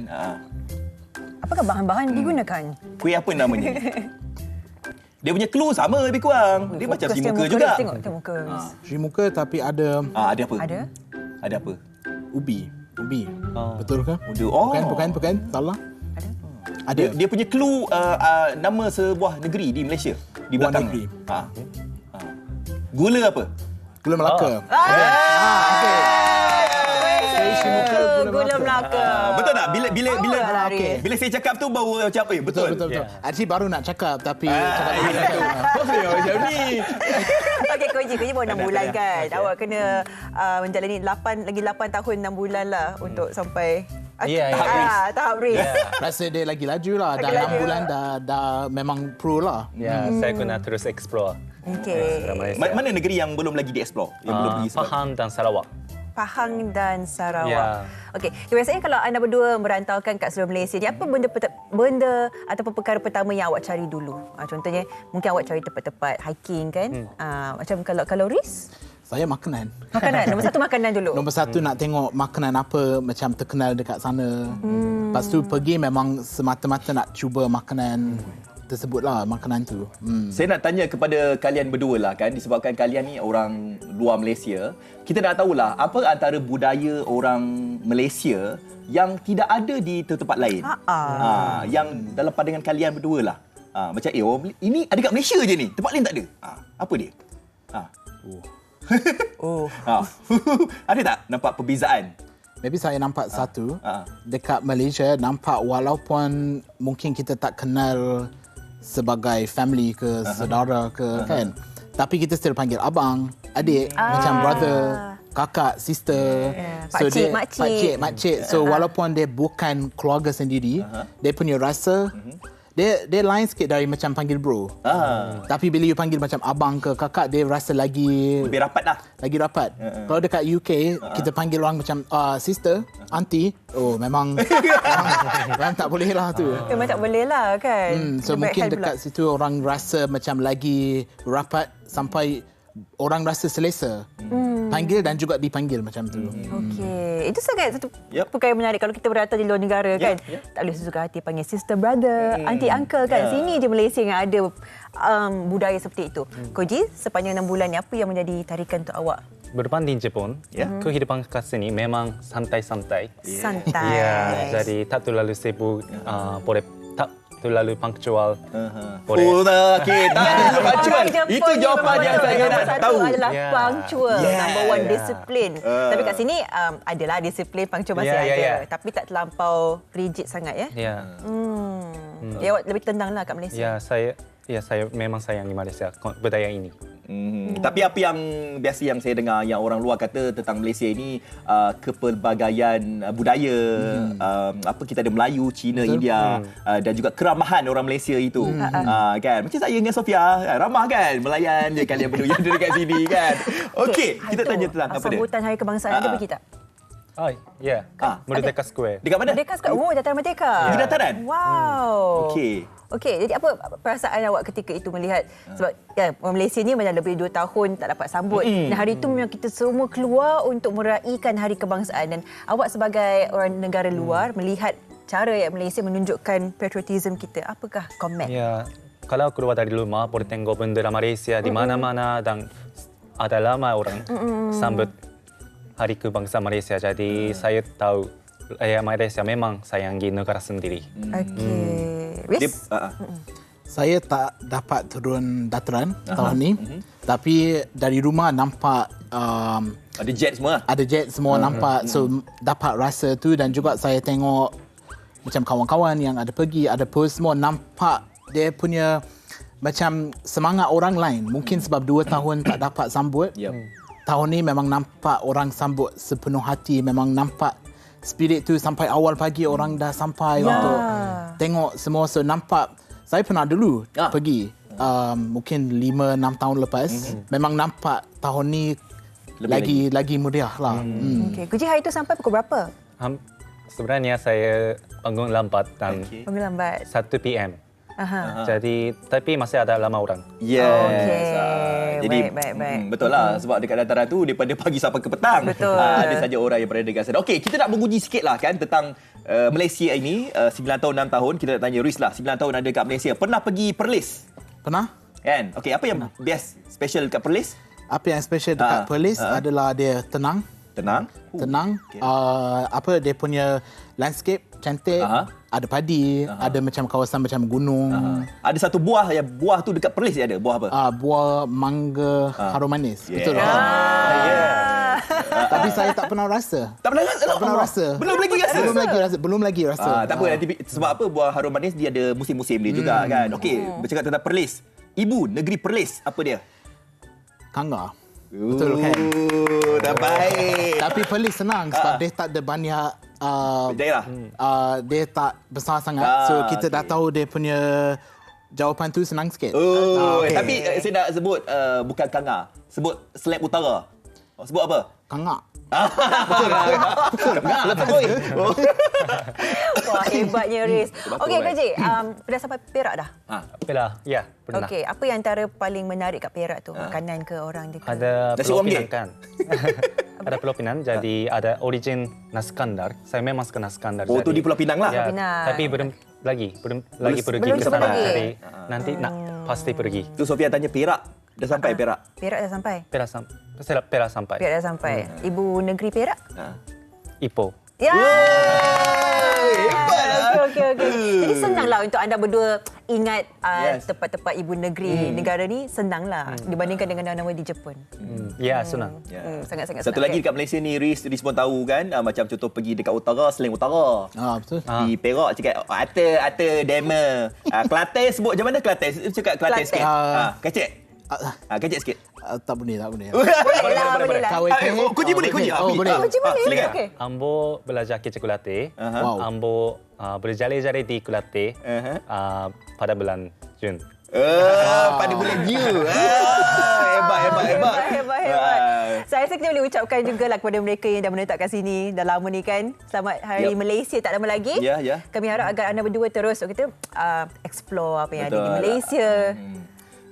Apakah bahan-bahan digunakan? Kuih apa namanya? Dia punya clue sama lebih kurang. Dia macam si muka juga. Tengok muka. Sri muka tapi ada Ada apa? Ada? Ada apa? ubi. Betul ke? Bukan. Salah. Ada. Dia punya clue nama sebuah negeri di Malaysia. Di Buah belakang. negeri. Gula apa? Gula Melaka. Gula Melaka. Betul tak? Bila Haris. bila saya cakap tu baru macam betul. Betul. Actually baru nak cakap tapi Macam ni. Okey, Koji baru 6 bulan kan. Awak kena menjalani 8 tahun 6 bulan lah untuk sampai tahap Riz. rasa dia lagi laju lah. Dah 6 bulan dah memang pro lah. Ya, saya kena terus explore. Okey. Mana negeri yang belum lagi dieksplor? Yang belum pergi sebab Pahang dan Sarawak. Pahang dan Sarawak. Ya. Okey, biasanya kalau anda berdua merantaukan kat seluruh Malaysia ni, apa benda ataupun perkara pertama yang awak cari dulu? Contohnya, mungkin awak cari tempat-tempat hiking kan? Macam kalau Riz? Saya makanan. Makanan. Nombor satu makanan dulu. Nombor satu nak tengok makanan apa macam terkenal dekat sana. Lepas tu pergi memang semata-mata nak cuba makanan tersebut lah, makanan tu. Saya nak tanya kepada kalian berdua lah kan, disebabkan kalian ni orang luar Malaysia, kita nak tahulah apa antara budaya orang Malaysia yang tidak ada di tempat lain. Yang dalam pandangan kalian berdua lah. Macam orang ini ada kat Malaysia je ni, tempat lain tak ada. Apa dia? Ada tak nampak perbezaan? Maybe saya nampak satu dekat Malaysia, nampak walaupun mungkin kita tak kenal sebagai family ke saudara ke kan, tapi kita still panggil abang, adik, macam brother, kakak, sister, Pakcik, makcik. So walaupun dia bukan keluarga sendiri, dia punya rasa Dia lain sikit dari macam panggil bro. Tapi bila you panggil macam abang ke kakak, dia rasa lagi lebih rapat lah. Lagi rapat. Kalau dekat UK, kita panggil orang macam sister, auntie, memang memang tak boleh lah tu. Memang tak boleh lah kan. So mungkin dekat situ orang rasa macam lagi rapat sampai orang rasa selesa. Panggil dan juga dipanggil macam tu. Okey. Itu sangat satu perkara menarik kalau kita berada di luar negara kan. Tak boleh sesuka hati panggil sister, brother, auntie, uncle kan. Sini je Malaysia yang ada budaya seperti itu. Koji, sepanjang 6 bulan ni apa yang menjadi tarikan untuk awak? Berbanding Jepun, kehidupan kat sini memang santai-santai. Santai. Ya, jadi tak terlalu sibuk, boleh tak terlalu punctual. Boleh. Okey, tak terlalu punctual. Itu jawapan yang saya nak tahu. Adalah punctual. Number one, disiplin. Tapi kat sini adalah disiplin, punctual masih ada. Tapi tak terlampau rigid sangat ya. Ya. Ya, awak lebih tenang lah kat Malaysia. Saya memang sayangi Malaysia, budaya ini. Tapi apa yang biasa yang saya dengar yang orang luar kata tentang Malaysia ini kepelbagaian budaya, apa kita ada Melayu, Cina, India dan juga keramahan orang Malaysia itu. Kan macam saya dengan Sofia ramah kan, melayan je kalian berdua yang dekat sini kan. Okey, kita tanya tentang apa dia. Sambutan Hari Kebangsaan ada pergi tak? Ya. Merdeka Square. Dekat mana? Merdeka Square. Oh, Dataran Merdeka. Di dataran? Wow. Okey, jadi apa perasaan awak ketika itu melihat sebab kan orang Malaysia ni macam lebih 2 tahun tak dapat sambut. Dan hari itu memang kita semua keluar untuk meraihkan Hari Kebangsaan dan awak sebagai orang negara luar melihat cara yang Malaysia menunjukkan patriotism kita. Apakah komen? Ya, kalau keluar dari rumah boleh tengok bendera Malaysia di mana-mana dan ada lama orang sambut Hari Kebangsaan Malaysia. Jadi saya tahu Malaysia memang sayangi negara sendiri. Okey. Saya tak dapat turun dataran tahun ni. Tapi dari rumah nampak ada jet semua. Ada jet semua nampak. So dapat rasa tu dan juga saya tengok macam kawan-kawan yang ada pergi, ada post semua nampak dia punya macam semangat orang lain. Mungkin sebab 2 tahun tak dapat sambut. Tahun ni memang nampak orang sambut sepenuh hati, memang nampak spirit tu sampai awal pagi orang dah sampai untuk tengok semua. So nampak, saya pernah dulu pergi mungkin 5-6 tahun lepas. Memang nampak tahun ni lagi meriah lah. Okey, Koji hari tu sampai pukul berapa? Sebenarnya saya bangun lambat dan Bangun lambat 1 PM. Jadi tapi masih ada lama orang. Jadi baik. Betul lah sebab dekat dataran tu daripada pagi sampai ke petang ada saja orang yang berada dekat sana. Okey, kita nak menguji sikit lah kan tentang Malaysia ini 9 tahun 6 tahun. Kita nak tanya Riz lah, 9 tahun ada dekat Malaysia. Pernah pergi Perlis? Pernah. Kan? Okey, apa yang best special dekat Perlis? Apa yang special dekat Perlis adalah dia tenang. Okay. Apa dia punya landscape cantik. Ada padi, ada macam kawasan macam gunung. Ada satu buah tu dekat Perlis dia ada. Buah apa? Buah mangga harum manis. Betul tak? Tapi saya tak pernah rasa. Tak pernah rasa? Belum lagi rasa. Tak apa, nanti sebab apa buah harum manis dia ada musim-musim dia juga kan. Okey, bercakap tentang Perlis. Ibu negeri Perlis apa dia? Kangga. Betul kan? Dah baik. Tapi Perlis senang sebab dia tak ada banyak dia tak besar sangat. So kita dah tahu dia punya jawapan tu senang sikit. Tapi saya nak sebut bukan Kanga. Sebut Seleb Utara. Sebut apa? Kangga. Betul. Wah, hebatnya Riz. Okey, Koji, dah sampai Perak dah? Perak, ya, pernah. Okey, apa yang antara paling menarik kat Perak tu? Makanan ke orang dia? Ada Pulau Pinang kan? Ada Pulau Pinang, jadi ada origin nasi kandar. Saya memang suka nasi kandar. Tu di Pulau Pinang lah? Ya, tapi belum lagi pergi ke sana. Jadi nanti nak pasti pergi. Tu Sofia tanya Perak. Dah sampai Perak? Perak dah sampai? Perak sampai. Perak dah sampai. Ibu negeri Perak? Ipoh. Ya. Okey. Jadi senanglah untuk anda berdua ingat tempat-tempat ibu negeri negara ni senanglah dibandingkan dengan nama-nama di Jepun. Ya, senang. Sangat-sangat Satu lagi dekat Malaysia ni Riz pun tahu kan, macam contoh pergi dekat utara, Sling Utara. Betul. Di Perak cakap ata dema. Kelantan sebut macam mana Kelantan? Cakap Kelantan sikit. Kecek. Kecek sikit. Tak boleh. Boleh lah. Kunci boleh. Boleh. Kunci boleh. Okey. Ambo belajar kecek latte. Wow. Ambo berjaya-jaya di Kelate pada bulan Jun. Pada bulan Jun. Hebat. Saya rasa kita boleh ucapkan jugalah kepada mereka yang dah menetap kat sini dah lama ni kan. Selamat Hari Malaysia tak lama lagi. Ya. Kami harap agar anda berdua terus kita explore apa yang ada di Malaysia.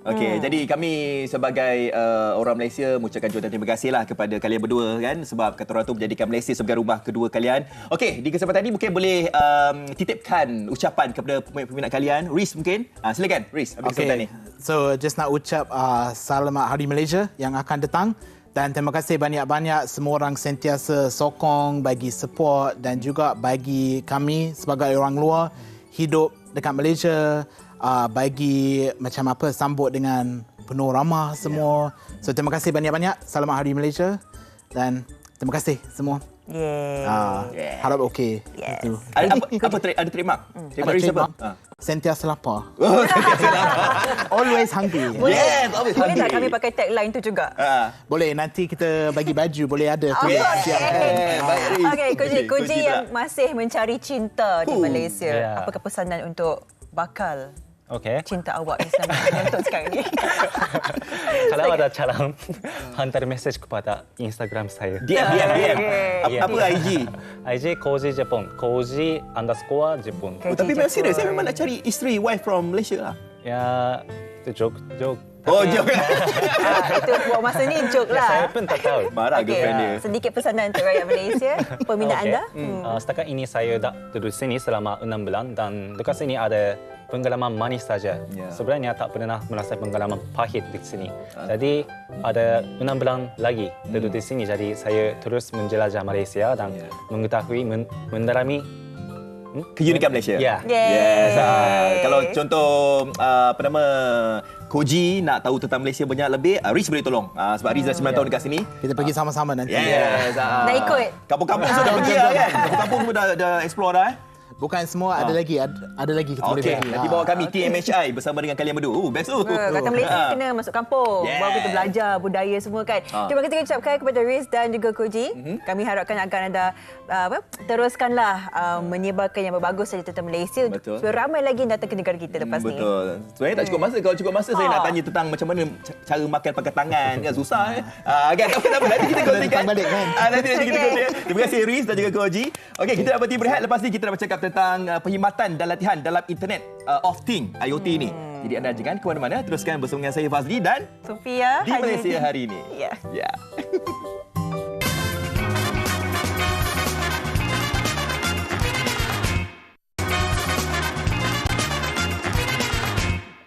Okey, jadi kami sebagai orang Malaysia mengucapkan jutaan terima kasihlah kepada kalian berdua kan, sebab kata orang tu menjadikan Malaysia sebagai rumah kedua kalian. Okey, di kesempatan ini mungkin boleh titipkan ucapan kepada peminat kalian. Riz mungkin. Silakan Riz, ambil kesempatan ni. So just nak ucap selamat Hari Malaysia yang akan datang. Dan terima kasih banyak-banyak semua orang sentiasa sokong, bagi support dan juga bagi kami sebagai orang luar hidup dekat Malaysia, bagi macam apa sambut dengan penuh ramah semua. So terima kasih banyak-banyak. Selamat Hari Malaysia dan terima kasih semua. Harap okey. Itu. Ada trademark? Trademark apa? Sentiasa lapar. Always hungry. Yes, always Boleh hungry. tak kami pakai tagline tu juga? Boleh, nanti kita bagi baju, boleh ada tu. Okey, Koji yang masih mencari cinta di Malaysia. Apakah pesanan untuk bakal cinta awak yang sedang menonton sekarang ni? Kalau ada calon, hantar mesej kepada Instagram saya. DM. Apa IG? IG Koji Jepun. Koji_Jepun. Tapi memang serius, saya memang nak cari isteri, wife from Malaysia lah. Ya, itu joke. Joke. Itu buat masa ni joke lah. Saya pun tak tahu. Marah girlfriend dia. Sedikit pesanan untuk rakyat Malaysia, peminat anda. Setakat ini saya dah duduk sini selama 6 bulan dan dekat sini ada pengalaman manis saja. Sebenarnya tak pernah merasa pengalaman pahit di sini. Jadi ada 6 bulan lagi duduk di sini. Jadi saya terus menjelajah Malaysia dan mengetahui, mendalami keunikan Malaysia. Yes. Kalau contoh Koji nak tahu tentang Malaysia banyak lebih, Riz boleh tolong. Sebab Riz dah 9 tahun dekat sini. Kita pergi sama-sama nanti. Nak ikut? Kampung-kampung sudah pergi kan? Kampung-kampung pun dah explore dah. Bukan semua, ada lagi kita boleh pergi. Nanti bawa kami TMHI bersama dengan kalian berdua. Best tu. Kata Malaysia kena masuk kampung. Baru kita belajar budaya semua kan. Terima kasih kita ucapkan kepada Riz dan juga Koji. Kami harapkan akan anda teruskanlah menyebarkan yang bagus saja tentang Malaysia. Supaya ramai lagi yang datang ke negara kita lepas ni. Betul. Sebenarnya tak cukup masa. Kalau cukup masa saya nak tanya tentang macam mana cara makan pakai tangan. Kan susah. Kan tak apa. Nanti kita kongsikan. Nanti kita kongsikan. Terima kasih Riz dan juga Koji. Okey, kita nak berhenti berehat. Lepas ni kita nak bercakap tentang perkhidmatan dan latihan dalam Internet of Things IoT ni. Jadi anda jangan ke mana-mana, teruskan bersama dengan saya Fazli dan Sofia di Malaysia hari ini. Ya.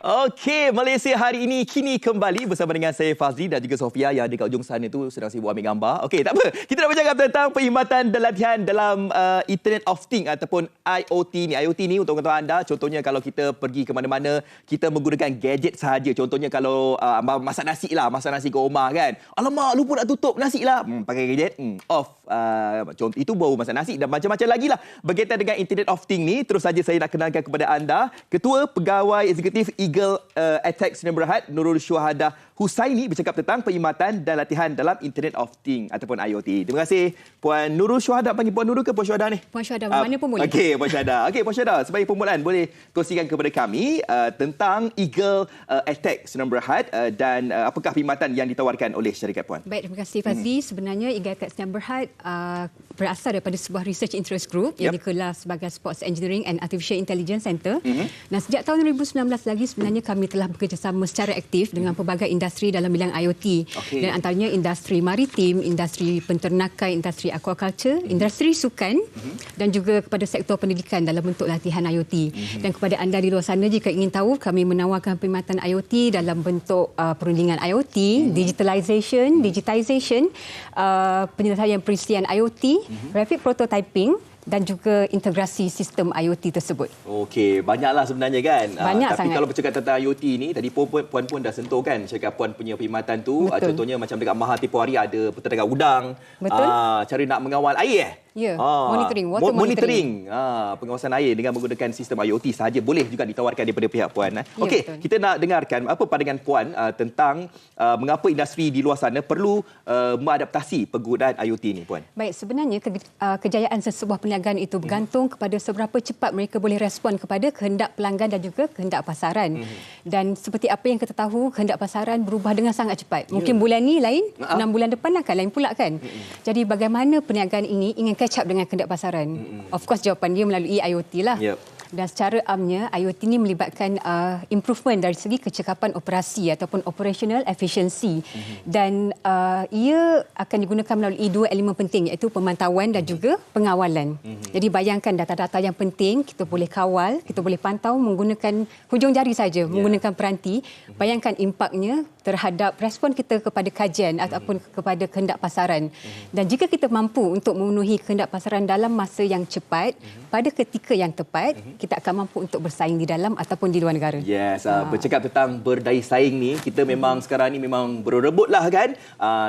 Okey, Malaysia hari ini kini kembali bersama dengan saya Fazli dan juga Sofia yang ada kat ujung sana tu sedang sibuk ambil gambar. Okey, tak apa. Kita nak bercakap tentang perkhidmatan dan latihan dalam Internet of Things ataupun IoT ni. IoT ni untuk pengetahuan anda, contohnya kalau kita pergi ke mana-mana, kita menggunakan gadget sahaja. Contohnya kalau masak nasi ke rumah kan. Alamak, lupa nak tutup nasi lah. Pakai gadget, off. Contoh itu baru masak nasi dan macam-macam lagi lah. Berkaitan dengan Internet of Things ni, terus saja saya nak kenalkan kepada anda Ketua Pegawai Eksekutif Eagle Attack Sdn Bhd Nurul Syuhada Husaini bercakap tentang perkhidmatan dan latihan dalam Internet of Things ataupun IoT. Terima kasih Puan Nurul Syuhada. Panggil Puan Nurul ke Puan Syuhada ni? Puan Syuhada, mana pun boleh. Okey, Puan Syuhada. Okey, Puan Syuhada, sebagai permulaan boleh kongsikan kepada kami tentang Eagle Attack Sdn Bhd dan apakah perkhidmatan yang ditawarkan oleh syarikat Puan? Baik, terima kasih Fazli. Sebenarnya Eagle Attack Sdn Bhd berasal daripada sebuah research interest group yang dikelar sebagai Sports Engineering and Artificial Intelligence Center. Dan sejak tahun 2019 lagi sebenarnya kami telah bekerjasama secara aktif dengan pelbagai industri dalam bidang IoT. Dan antaranya industri maritim, industri penternakan, industri aquaculture, industri sukan dan juga kepada sektor pendidikan dalam bentuk latihan IoT. Dan kepada anda di luar sana, jika ingin tahu, kami menawarkan perkhidmatan IoT dalam bentuk perundingan IoT, digitization, penyelesaian peristian IoT, rapid prototyping dan juga integrasi sistem IoT tersebut. Okey, banyaklah sebenarnya kan. Banyak tapi sangat. Kalau bercakap tentang IoT ni, tadi Puan pun dah sentuh kan, cakap Puan punya perkhidmatan tu. Contohnya macam dekat Mahathir Puari ada peternakan udang. Betul. Cara nak mengawal air Ya, monitoring, water monitoring. Pengawasan air dengan menggunakan sistem IoT sahaja boleh juga ditawarkan daripada pihak Puan. Okey, kita nak dengarkan apa pandangan Puan tentang mengapa industri di luar sana perlu mengadaptasi penggunaan IoT ni, Puan. Baik, sebenarnya kejayaan sesebuah perniagaan itu bergantung kepada seberapa cepat mereka boleh respon kepada kehendak pelanggan dan juga kehendak pasaran. Dan seperti apa yang kita tahu, kehendak pasaran berubah dengan sangat cepat. Mungkin bulan ni lain, 6 bulan depan akan lain pula kan. Jadi bagaimana perniagaan ini ingin catch up dengan kehendak pasaran? Of course jawapan dia melalui IoT lah. Dan secara amnya, IoT ini melibatkan improvement dari segi kecekapan operasi ataupun operational efficiency. Dan ia akan digunakan melalui 2 elemen penting, iaitu pemantauan dan juga pengawalan. Jadi bayangkan data-data yang penting, kita boleh kawal, kita boleh pantau menggunakan hujung jari saja, menggunakan peranti. Bayangkan impaknya terhadap respon kita kepada kajian ataupun kepada kehendak pasaran. Dan jika kita mampu untuk memenuhi kehendak pasaran dalam masa yang cepat, pada ketika yang tepat, kita akan mampu untuk bersaing di dalam ataupun di luar negara. Yes, bercakap tentang berdaya saing ni, kita memang sekarang ni memang berebutlah kan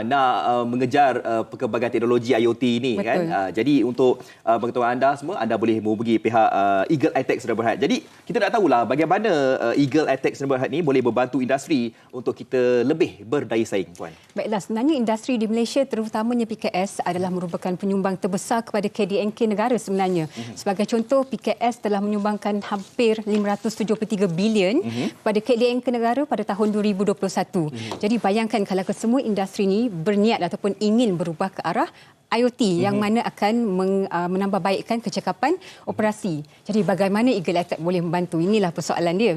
nak mengejar perkembangan teknologi IoT ni. Betul. Kan. Jadi untuk pengetahuan anda semua, anda boleh menghubungi pihak Eagle iTech Sdn Bhd. Jadi kita nak tahulah bagaimana Eagle iTech Sdn Bhd ni boleh membantu industri untuk kita lebih berdaya saing, Puan. Baiklah, sebenarnya industri di Malaysia terutamanya PKS adalah merupakan penyumbang terbesar kepada KDNK negara sebenarnya. Sebagai contoh, PKS telah menyumbangkan hampir 573 bilion kepada KDNK negara pada tahun 2021. Jadi bayangkan kalau kesemua industri ini berniat ataupun ingin berubah ke arah IoT yang mana akan menambah baikkan kecekapan operasi. Jadi bagaimana Eagle iTech boleh membantu? Inilah persoalan dia.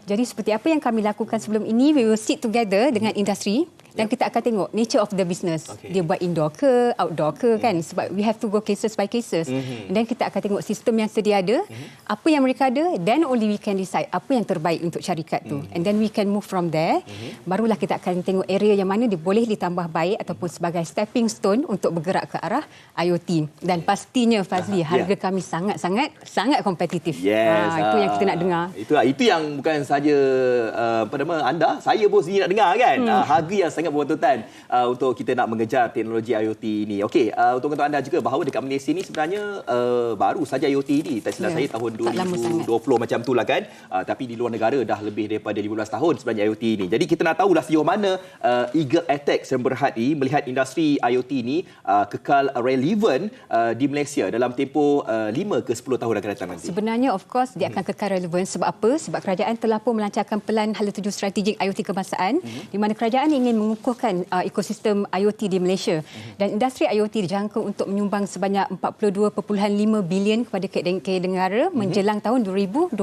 Jadi seperti apa yang kami lakukan sebelum ini, we will sit together dengan industri dan kita akan tengok nature of the business. Dia buat indoor ke, outdoor ke kan? Sebab we have to go cases by cases. Dan kita akan tengok sistem yang sedia ada, apa yang mereka ada, then only we can decide apa yang terbaik untuk syarikat tu. And then we can move from there. Barulah kita akan tengok area yang mana dia boleh ditambah baik ataupun sebagai stepping stone untuk bergerak ke arah IoT. Dan pastinya Fazli, harga kami sangat kompetitif. Yes, itu yang kita nak dengar. Itu yang bukan saja anda, saya pun sendiri nak dengar kan. Harga yang sangat beruntutan untuk kita nak mengejar teknologi IoT ini. Okey, untuk anda juga bahawa dekat Malaysia ni sebenarnya baru saja IoT ini. Tak silap saya tahun 2020 macam tu lah kan. Tapi di luar negara dah lebih daripada 15 tahun sebenarnya IoT ini. Jadi kita nak tahulah sejauh mana Eagle iTech Sdn Bhd melihat industri IoT ini kekal relevan di Malaysia dalam tempoh 5 ke 10 tahun akan datang nanti. Sebenarnya of course dia akan kekal relevan. Sebab apa? Sebab kerajaan telah pun melancarkan pelan hala tuju strategik IoT kebangsaan di mana kerajaan ingin mengukuhkan ekosistem IoT di Malaysia. Dan industri IoT dijangka untuk menyumbang sebanyak 42.5 bilion kepada KDNK negara menjelang tahun 2025.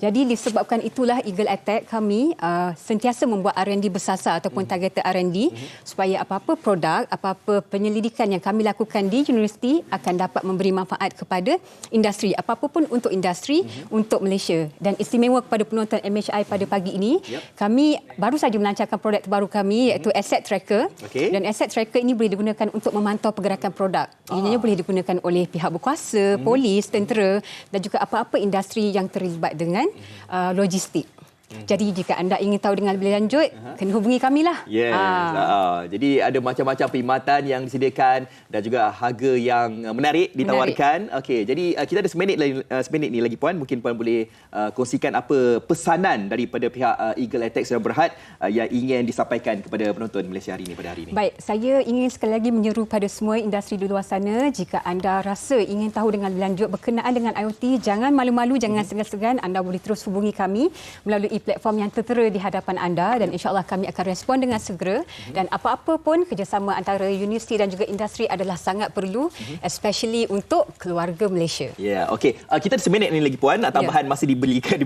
Jadi disebabkan itulah Eagle iTech kami sentiasa membuat R&D bersasar ataupun targeted R&D supaya apa-apa produk, apa-apa penyelidikan yang kami lakukan di universiti akan dapat memberi manfaat kepada industri. Apa-apa pun untuk industri, untuk Malaysia. Dan istimewa kepada penonton MHI pada pagi ini, kami baru saja melancarkan produk terbaru kami iaitu Asset Tracker. Dan Asset Tracker ini boleh digunakan untuk memantau pergerakan produk. Ianya boleh digunakan oleh pihak berkuasa, polis, tentera dan juga apa-apa industri yang terlibat dengan logistik. Jadi jika anda ingin tahu dengan lebih lanjut, kena hubungi kami lah. Yes. Jadi ada macam-macam perkhidmatan yang disediakan dan juga harga yang menarik ditawarkan. Okey, jadi kita ada seminit ni lagi Puan. Mungkin Puan boleh kongsikan apa pesanan daripada pihak Eagle iTech Sdn Bhd yang ingin disampaikan kepada penonton Malaysia hari ini pada hari ini. Baik, saya ingin sekali lagi menyeru pada semua industri di luar sana, jika anda rasa ingin tahu dengan lebih lanjut berkenaan dengan IoT, jangan malu-malu, jangan segan-segan, anda boleh terus hubungi kami melalui platform yang tertera di hadapan anda dan insya-Allah kami akan respon dengan segera. Dan apa-apa pun kerjasama antara universiti dan juga industri adalah sangat perlu, especially untuk keluarga Malaysia. Ya, okey. Kita ada seminit ni lagi Puan, tambahan masih diberikan.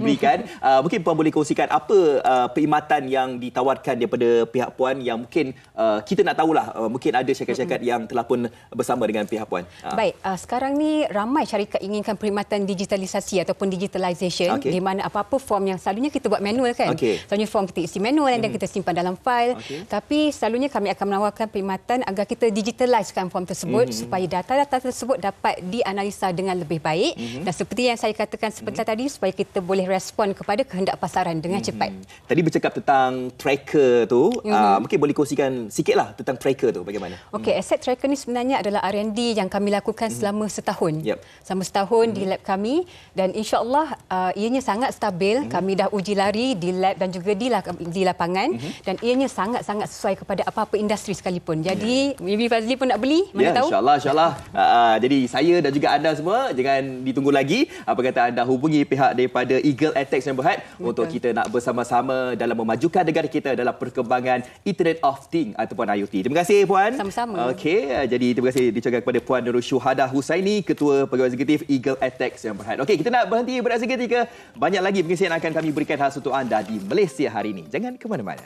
Mungkin Puan boleh kongsikan apa perkhidmatan yang ditawarkan daripada pihak Puan yang mungkin kita nak tahulah, mungkin ada syarikat-syarikat yang telah pun bersama dengan pihak Puan. Baik, sekarang ni ramai syarikat inginkan perkhidmatan digitalisasi ataupun digitalisation, di mana apa-apa form yang selalunya kita buat buat manual kan. Selalunya form kita isi manual dan kita simpan dalam file. Tapi selalunya kami akan menawarkan perkhidmatan agar kita digitalizekan form tersebut supaya data-data tersebut dapat dianalisa dengan lebih baik dan seperti yang saya katakan sebentar tadi supaya kita boleh respon kepada kehendak pasaran dengan cepat. Tadi bercakap tentang tracker tu, mungkin boleh kongsikan sikitlah tentang tracker tu bagaimana? Okey, asset tracker ni sebenarnya adalah R&D yang kami lakukan selama setahun. Selama setahun di lab kami dan insya-Allah ianya sangat stabil. Kami dah uji lari di lab dan juga di lapangan dan ianya sangat-sangat sesuai kepada apa-apa industri sekalipun. Jadi, maybe Fazli pun nak beli, mana tahu? Insya-Allah. Jadi saya dan juga anda semua jangan ditunggu lagi. Apa kata anda hubungi pihak daripada Eagle Attack yang berhad untuk kita nak bersama-sama dalam memajukan negara kita dalam perkembangan Internet of Things ataupun IoT. Terima kasih Puan. Sama-sama. Okey, jadi terima kasih diucapkan kepada Puan Nurul Syuhada Husaini, Ketua Pegawai Eksekutif Eagle Attack yang berhad. Okey, kita nak berhenti berehat seketika. Banyak lagi pengisian akan kami berikan khas untuk anda di Malaysia hari ini. Jangan ke mana-mana.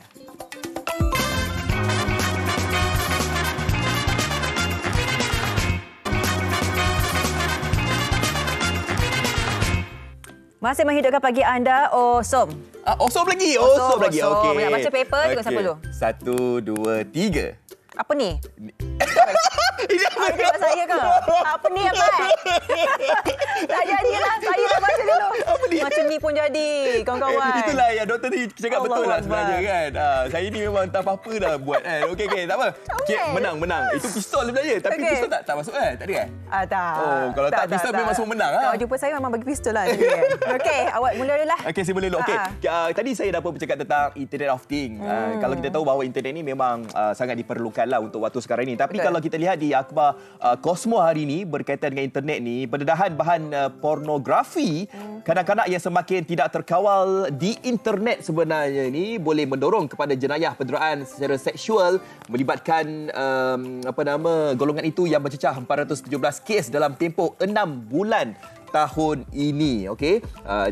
Masih menghidupkan pagi anda, Osom. Osom lagi. Okey. Nak baca paper, tengok siapa dulu. 1, 2, 3. Apa ni? Ini apa? Tengok saya ke? Apa ni apa? Tak jadilah. Saya dah baca dulu. Apa ni? Macam ni pun jadi, kawan-kawan. Itulah yang doktor tadi cakap betul lah sebenarnya kan. Saya ni memang tak apa-apa dah buat kan. Okey, tak apa. Okay, menang. Itu pistol sebenarnya. Tapi pistol tak masuk kan? Tak ada kan? Tak. Oh, kalau tak pistol memang semua menang. Kalau jumpa saya memang bagi pistol lah. Okey, awak mula dulu lah. Okey, saya mula dulu. Okey, tadi saya dah pun bercakap tentang Internet of Things. Kalau kita tahu bahawa internet ni memang sangat diperlukan lah untuk waktu sekarang ini. Tapi kalau kita lihat di akhbar Cosmo hari ini berkaitan dengan internet ni, pendedahan bahan pornografi kanak-kanak yang semakin tidak terkawal di internet sebenarnya ini boleh mendorong kepada jenayah penderaan secara seksual melibatkan golongan itu yang mencecah 417 kes dalam tempoh 6 bulan tahun ini. Okey.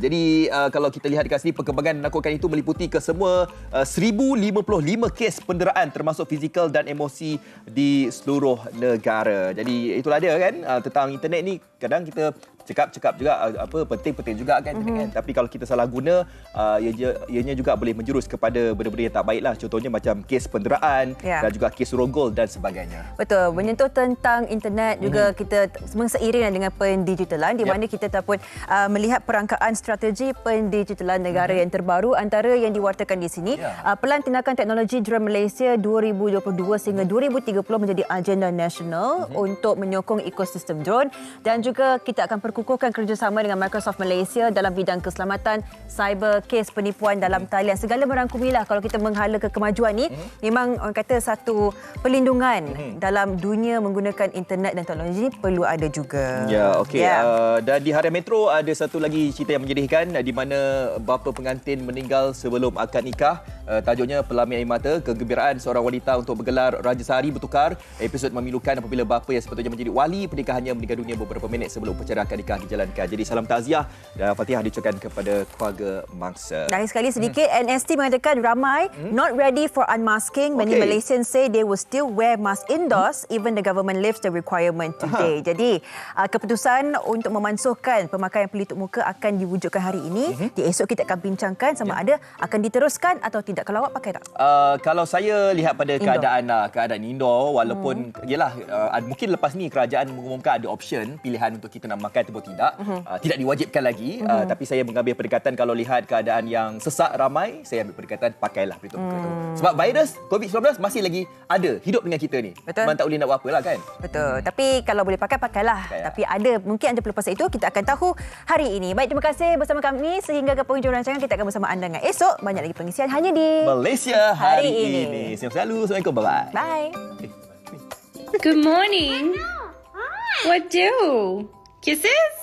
Jadi kalau kita lihat kat sini, perkembangan narkotika itu meliputi kesemua 1055 kes penderaan termasuk fizikal dan emosi di seluruh negara. Jadi itulah dia kan, tentang internet ni kadang kita cakap juga penting juga kan, kan? Tapi kalau kita salah guna, ianya juga boleh menjurus kepada benda-benda yang tak baiklah. Contohnya macam kes penderaan dan juga kes rogol dan sebagainya. Betul, menyentuh tentang internet juga kita seiring dengan pendigitalan di mana kita pun melihat perangkaan strategi pendigitalan negara yang terbaru. Antara yang diwartakan di sini, Pelan Tindakan Teknologi Drone Malaysia 2022 sehingga 2030 menjadi agenda nasional untuk menyokong ekosistem drone dan juga kita akan kukuhkan kerjasama dengan Microsoft Malaysia dalam bidang keselamatan cyber, kes penipuan dalam talian. Segala merangkumilah kalau kita menghala ke kemajuan ni, memang orang kata satu perlindungan dalam dunia menggunakan internet dan teknologi perlu ada juga. Ya, okey. Dan di Harian Metro ada satu lagi cerita yang menyedihkan di mana bapa pengantin meninggal sebelum akad nikah. Tajuknya Pelamian Air Mata, kegembiraan seorang wanita untuk bergelar Raja Sehari bertukar. Episod memilukan apabila bapa yang sepatutnya menjadi wali pernikahannya meninggal dunia beberapa minit sebelum upacara akad nikah dijalankan. Jadi salam takziah dan Fatihah diucapkan kepada keluarga mangsa. Terakhir sekali sedikit, NST mengatakan ramai not ready for unmasking. Many Malaysians say they will still wear mask indoors even the government lifts the requirement today. Jadi keputusan untuk memansuhkan pemakaian pelitup muka akan diwujudkan hari ini. Di esok kita akan bincangkan sama ada akan diteruskan atau tidak. Kalau awak pakai tak? Kalau saya lihat pada keadaan indoor, walaupun mungkin lepas ni kerajaan mengumumkan ada option pilihan untuk kita nak makan ataupun tidak, tidak diwajibkan lagi. Tapi saya mengambil pendekatan kalau lihat keadaan yang sesak ramai, saya ambil pendekatan pakailah pelitup muka tu. Sebab virus COVID-19 masih lagi ada hidup dengan kita ni. Betul. Memang tak boleh nak buat apalah kan. Betul. Tapi kalau boleh pakailah. Tapi mungkin ada pelepasan itu kita akan tahu hari ini. Baik, terima kasih bersama kami sehingga ke penghujung rancangan. Kita akan bersama anda dengan esok. Banyak lagi pengisian hanya di Malaysia hari ini. Selamat selalu. Assalamualaikum. Bye-bye. Bye. Good morning. What do? Kisses?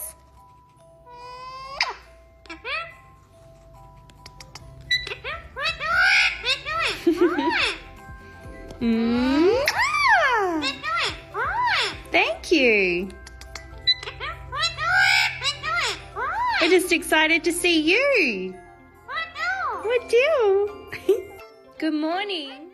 Thank you. I'm just excited to see you. What do? Good morning.